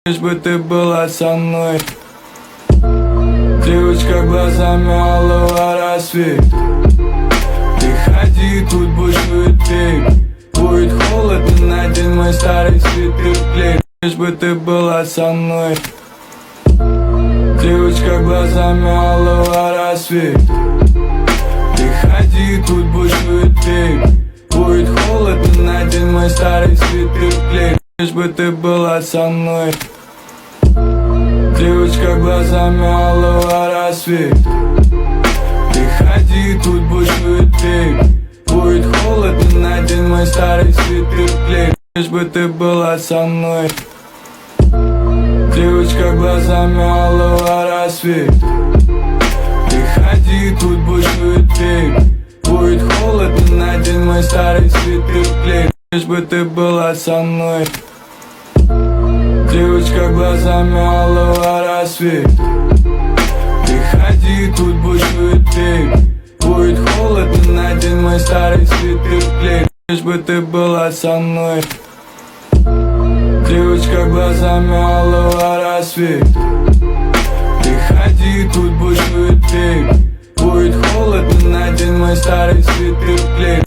лишь бы ты была со мной. Девочка глазами алого рассвет. Ты ходи, тут бушует пик. Будет холодно, надень мой старый свитер клей. Лишь бы ты была со мной. Девочка глазами алого рассвет. Ты ходи, тут бушует пик. Будет холодно, надень мой старый свитер клей. Лишь бы ты была со мной. Девочка глазами алого рассвет. Ты ходи, тут бушует пик. Будет холодно, надень мой старый свитер клей. Лишь бы ты была со мной. Девочка глазами алого рассвет. Ты ходи, тут бушует пик. Будет холодно, надень мой старый свитер клей. Лишь бы ты была со мной. Девочка глазами алого рассвет. Ты ходи, тут бушует пик. Будет холодно, надень мой старый свитер клей. Лишь бы ты была со мной. Девочка глазами алого рассвет. Ты ходи, тут бушует пик. Будет холодно, надень мой старый свитер клей.